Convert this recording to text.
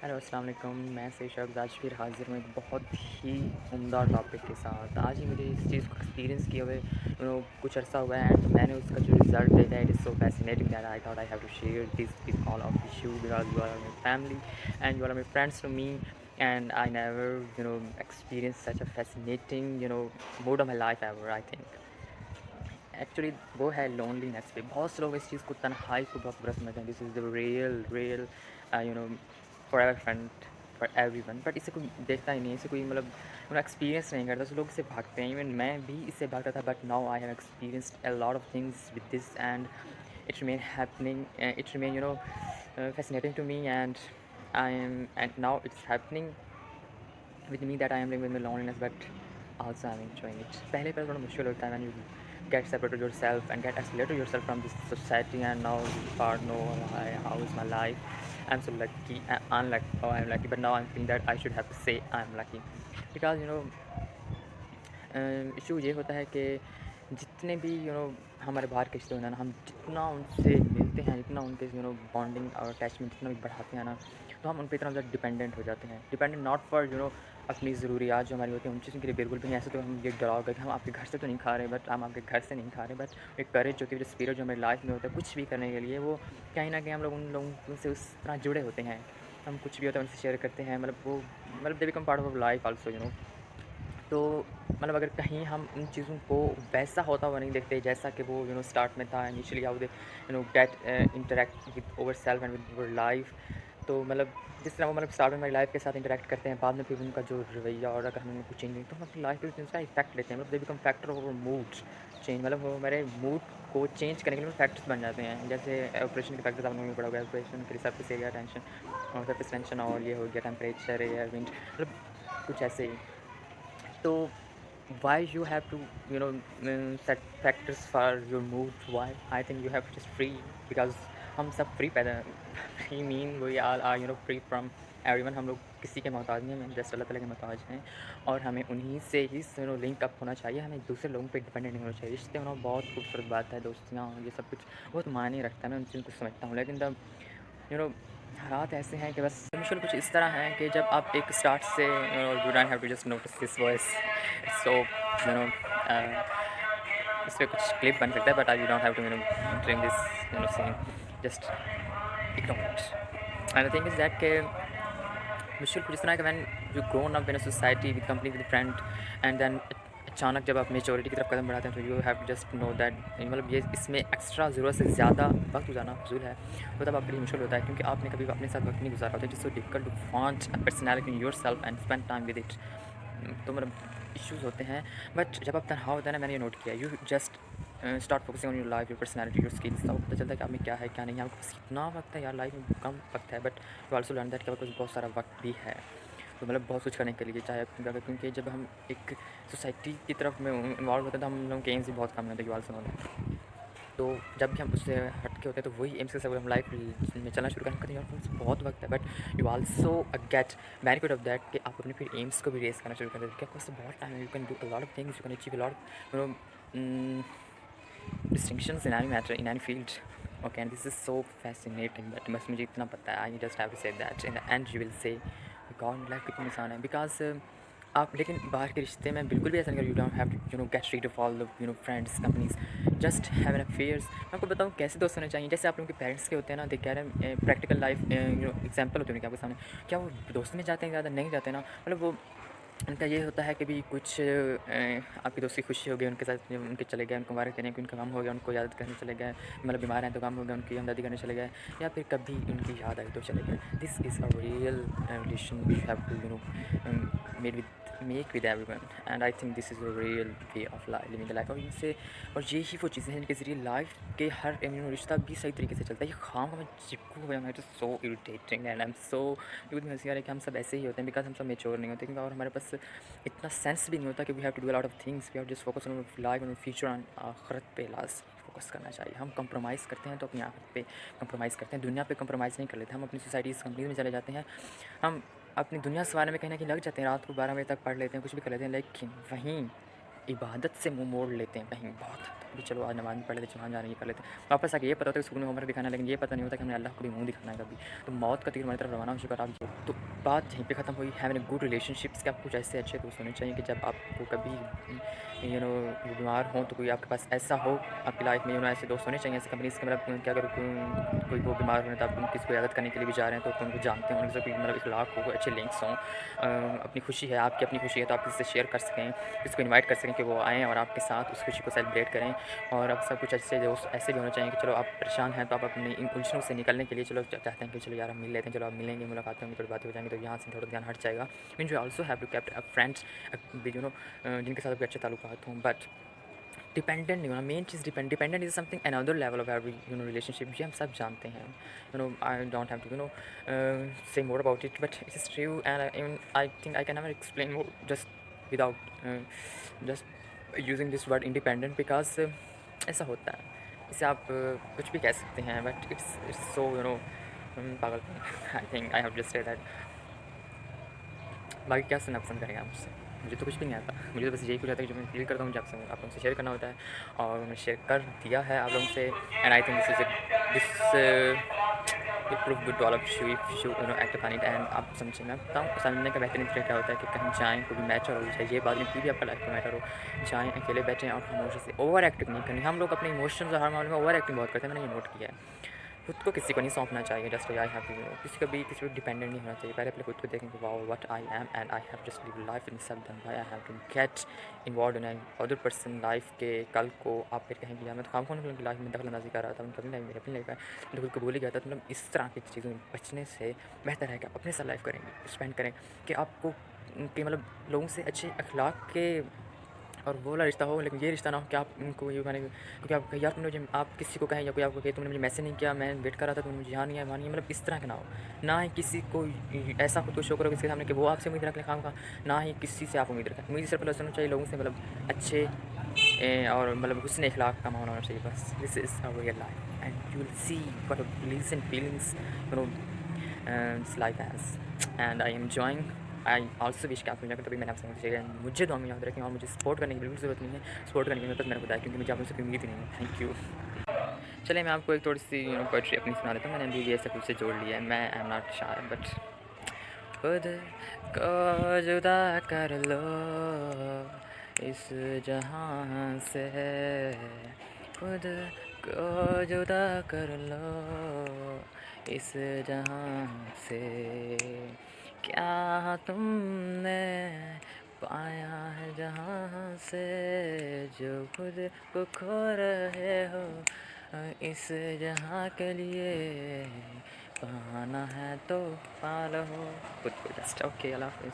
Hello अस्सलाम वालेकुम। मैं शख्स आज फिर हाज़िर हूँ एक बहुत ही उम्दा टॉपिक के साथ। आज ही मुझे इस चीज़ को एक्सपीरियंस किए हुए कुछ अरसा हुआ है एंड मैंने उसका जो रिज़ल्ट देखा है it is so fascinating that I thought I have to share this with all of you because you are my family and you are my friends to me and I never experience such a fascinating mode of my life ever I think. Actually वो है loneliness पे। बहुत से लोग इस चीज़ को तन्हाई को बहुत बुरा समझते हैं। This is the real you know forever friend for everyone, but इसे कोई देखता ही नहीं है, इसे कोई एक्सपीरियंस नहीं करता, तो लोग इससे भागते हैं। इवन मैं भी इससे भागता था, but now I have experienced a lot of things with this and it remain happening, it remain fascinating to me, and now it's happening with me that I am living with my loneliness, but also I'm enjoying it. पहले पहले थोड़ा मुश्किल होता है when you get separated yourself and get isolated yourself from this society, and now you are know how is my life. I'm so lucky, unlucky. Oh, I'm lucky, but now I'm feeling that I should have to say I'm lucky because issue ये होता है कि जितने भी हमारे बाहर के रिश्ते होते हैं ना, हम जितना उनसे मिलते हैं, जितना उनके बॉन्डिंग और अटैचमेंट जितना भी बढ़ाते हैं ना, तो हम उन पे इतना ज़्यादा डिपेंडेंट हो जाते हैं। डिपेंडेंट नॉट फॉर अपनी ज़रूरियात जो हमारी होती हैं उन चीज़ों के लिए बिल्कुल भी नहीं। ऐसे तो हम ये डराओ गए कि हम आपके घर से तो नहीं खा रहे, बट हम आपके घर से नहीं खा रहे, बट एक करेज जो होती है, जो स्पिरिट जो हमारी लाइफ में होता है कुछ भी करने के लिए, वो कहीं ना कहीं हम लोग उन लोगों से उस तरह जुड़े होते हैं। हम कुछ भी होता है उनसे शेयर करते हैं, they become part of life also तो अगर कहीं हम उन चीज़ों को वैसा होता हुआ नहीं देखते जैसा कि वो स्टार्ट में था initially, how they get interact with over self and with over life. तो जिस तरह वो स्टार्ट में हमारी लाइफ के साथ इंटरेक्ट करते हैं, बाद में फिर उनका जो रवैया और अगर हमें कुछ चेंज नहीं, तो हम अपनी लाइफ पे उसका इफेक्ट लेते हैं। They become factor of mood change, वो हमारे मूड को चेंज करने के लिए फैक्टर्स बन जाते हैं। जैसे ऑपरेशन के फैक्टर्स आपने पड़ा होगा, ऑपरेशन फिर सरफेस एरिया टेंशन, और सरफेस टेंशन और ये हो गया टेम्परेचर, एयर, विंड, कुछ ऐसे ही। तो why you have to set factors for your mood? Why I think you have to just free, because हम सब फ्री पैदा free mean we are are free from everyone. हम लोग किसी के मोहताज नहीं हैं, हम जस्ट अल्लाह ताला के मोहताज हैं, और हमें उन्हीं से ही लिंक अप होना चाहिए। हमें दूसरे लोगों पे डिपेंडेंट नहीं होना चाहिए। रिश्ते होना बहुत खूबसूरत बात है, दोस्तियाँ ये सब कुछ बहुत मायने रखता है, मैं उन चीज़ों को समझता हूँ, लेकिन तब यू नो हालात ऐसे हैं कि बस मुश्किल कुछ इस तरह है कि जब आप एक स्टार्ट से you don't have to just notice this voice. So you know इस पे कुछ क्लिप बन सकता है, but I don't have to dream this scene, just ignore it. And the thing is that के मुश्किल कुछ इस तरह है कि when you grown up in a society with company with friend, and then अचानक जब आप मेच्योरिटी की तरफ कदम बढ़ाते हैं, तो you have to just know that ये इसमें एक्स्ट्रा ज़रूरत से ज़्यादा वक्त गुजारना फजूल है। तो तब आपके लिए मुश्किल होता है, क्योंकि आपने कभी अपने साथ वक्त नहीं गुजारा होता, जिससे difficult to find a personality in your self and spend time with it. तो इश्यूज़ होते हैं, बट जब आप तनहा होता है ना, मैंने ये नोट किया, you just start focusing on your life, your personality, your skills. तब पता चलता है कि आप में क्या है क्या नहीं है। आपके पास कितना वक्त है यार, लाइफ में कम वक्त है, but you also learn that कि आपके पास बहुत सारा वक्त भी है। तो बहुत कुछ करने के लिए चाहे क्योंकि जब हम एक सोसाइटी की तरफ में इन्वॉल्व होते हैं, तो हम लोगों के एम्स भी बहुत कम होते हैं, यू ऑल्सो नो दैट। तो जब भी हम उससे हट के होते हैं, तो वही एम्स के साथ हम लाइफ में चलना शुरू करें, कहते हैं यार बहुत वक्त है, but you also get benefit of that कि आप अपने फिर एम्स को भी रेस करना शुरू कर देते हैं कि आपके पास बहुत टाइम है, you can do a lot of things, you can achieve a lot distinctions in any matter, in any field. Okay, and this is so fascinating, but बस मुझे इतना पता है, I just have to say that in the end you will say God life कितनी आसान है, because आप लेकिन बाहर के रिश्ते में बिल्कुल भी ऐसा नहीं करो। You don't have to get rid of all the friends companies, just have an affairs. मैं आपको बताऊँ कैसे दोस्त होने चाहिए। जैसे आप लोगों के पेरेंट्स के होते हैं ना, दे कह रहे हैं प्रैक्टिकल लाइफ एग्जाम्पल होते हैं उनके आपके सामने, क्या वो दोस्त में जाते हैं ज़्यादा नहीं जाते ना, वो उनका ये होता है कि भी कुछ आपकी दोस्त की खुशी हो गई उनके साथ, उनके चले गए, उनको मुबारक देने, कि उनका गम हो गया उनको याद करने चले गए, बीमार हैं तो गम हो गया उनकी हमदर्दी करने चले गए, या फिर कभी उनकी याद आई तो चले गए। This is a real relation we have to make with everyone, and I think this is a real way of living the life. और इनसे और यही वो चीज़ें हैं जिनके ज़रिए लाइफ के हर रिश्ता भी सही तरीके से चलता है। ये खाम का मैं चिपकू हो जाना, it is so irritating and I am so मुझे हंसी आ रही है कि हम सब ऐसे ही होते हैं, बिकॉज हम सब मेच्योर नहीं होते, और हमारे पास इतना सेंस भी नहीं होता कि we have to do a lot of things, we have just focus on life on future, on आखिरत पे लास्ट फोकस करना चाहिए। हम कंप्रोमाइज़ करते हैं तो अपनी आखिरत पे कंप्रोमाइज़ करते हैं, दुनिया पे कंप्रोमाइज़ नहीं कर लेते। हम अपनी सोसाइटीज़ कंपनीज में चले जाते हैं, हम अपनी दुनिया संवारने में कहीं ना कहीं लग जाते हैं, रात को 12 बजे तक पढ़ लेते हैं, कुछ भी कर लेते हैं, लेकिन वहीं इबादत से मुँह मोड़ लेते हैं कहीं बहुत हद तक भी, चलो आज नमाज़ पढ़ लेते, वहाँ जाने ये कर लेते हैं। वापस आके ये पता होता है कि सुकून में होमवर्क दिखाना है, लेकिन ये पता नहीं होता कि हमने अल्लाह को भी मुँह दिखाना है कभी। तो मौत का तीर हमारी तरफ रवाना हो चुका है। आप ये तो बात यहीं पे ख़त्म हुई। हैविंग अ गुड रिलेशनशिप्स के आपको कुछ ऐसे अच्छे दोस्त होने चाहिए कि जब आपको कभी बीमार हों तो कोई आपके पास ऐसा हो आपकी लाइफ में, ऐसे दोस्त होने चाहिए, ऐसे कंपनीज़ के मतलब कि अगर कोई वो बीमार हो रहे तो आप किसी को इयादत करने के लिए भी जा रहे हैं तो उनको जानते हैं, उनसे कोई मतलब इखलाक हो, अच्छे लिंक्स हों। अपनी खुशी है, आपकी अपनी खुशी है तो आप किसी से शेयर कर सकें, किसी को इनवाइट कर सकें कि वो आएँ और आपके साथ उस खुशी को सेलिब्रेट करें। और अब सब कुछ अच्छे दोस्त ऐसे भी होने चाहिए कि चलो आप परेशान हैं तो आप अपनी इन उलझनों से निकलने के लिए चलो चाहते हैं कि चलो यार हम मिल लेते हैं, चलो आप मिलेंगे, मुलाकातें होंगी, थोड़ी बातें हो जाएंगी तो यहाँ से थोड़ा ध्यान हट जाएगा। Mean you also have to kept friends जिनके साथ आपके अच्छे ताल्लुकात हों, बट डिपेंडेंट नहीं होना। Main cheese dependent is something another level of every relationship. ये हम सब जानते हैं। आई डोंट हैव टू से more about it, but it is true and I think I can never explain more just without just using this word independent, because ऐसा होता है। इसे आप कुछ भी कह सकते हैं, बट इट्स इट्स सो पागल। I think I have just say that. बाकी क्या सुनना पसंद करेंगे आप मुझसे? मुझे तो कुछ भी नहीं आता। मुझे तो बस यही कुछ आता है कि जो मैं फील करता हूँ मुझे आपसे आप लोगों से शेयर करना होता है, और मैंने शेयर कर दिया है आप लोगों से। And I think this prove good to all of you if you act upon it. And आप समझिए, मैं बताऊँ समझने का बेहतरीन तरीका क्या होता है कि कहीं जाएँ, कोई भी मैटर हो चाहे ये बात नहीं, कोई भी आपका लाइफ का मैटर हो, जाएँ अकेले बैठें और खामोशी से ओवर एक्टिंग नहीं करनी। हम लोग अपने इमोशंस और हर मामले में ओवर एक्टिंग बहुत करते हैं, मैंने ये नोट किया है। खुद को किसी को नहीं सौंपना चाहिए। जस्ट आई हैव किसी को भी किसी पर डिपेंडेंट नहीं होना चाहिए। पहले अपने खुद को देखें कि wow what I am and I have just live life in self then why I have to get involve in other person life के। कल को आप फिर कहेंगे यार मैं तो खामखा उनकी लाइफ में दखल अंदाजी कर रहा था, उनकी अपनी लाइफ मेरी अपनी लाइफ है, तो खुद को भूल ही गया था। तो मतलब इस तरह की चीज़ों में बचने से बेहतर है कि आप अपने साथ लाइफ करेंगे स्पेंड करें, कि आपको कि मतलब लोगों से अच्छे अखलाक के और वो वाला रिश्ता हो, लेकिन ये रिश्ता ना हो कि आप उनको ये माने, क्योंकि आप यार तुमने मुझे आप किसी को कहें या कोई आपको कहे तुमने मुझे मैसेज नहीं किया, मैं वेट कर रहा था, तुमने मुझे यहाँ नहीं आया, वहाँ नहीं है, मतलब इस तरह का ना हो। ना ही किसी को ऐसा खुद को शो करो किसी के सामने कि वो आपसे उम्मीद रख ले खामखा, ना ही किसी से आप उम्मीद रखें। उम्मीद सिर्फ होना चाहिए लोगों से, मतलब अच्छे और मतलब हुस्न इखलाक का माहौल होना चाहिए बस। This is our real life and you will see what beliefs and feelings this life has, and I am enjoying. I also wish कि आप मुझे तभी मैंने आपसे मुझे दुआ में याद रखें, और मुझे सपोर्ट करने की बिल्कुल ज़रूरत नहीं है। सपोर्ट करने की ज़रूरत मैंने बताया क्योंकि मुझे आप लोगों से उम्मीद ही नहीं है। Thank you. चलिए मैं आपको एक थोड़ी सी पोइट्री अपनी सुना देता हूँ। मैंने अभी ये सब कुछ से जोड़ लिया है। मैं I am not shy but खुद को जुदा कर लो इस जहां से, खुद को जुदा कर लो इस जहां से। क्या तुमने पाया है जहाँ से जो खुद को खो रहे हो इस जहाँ के लिए, पाना है तो पालो खुद को। जस्ट ओके, अल्लाह हाफ़िज़।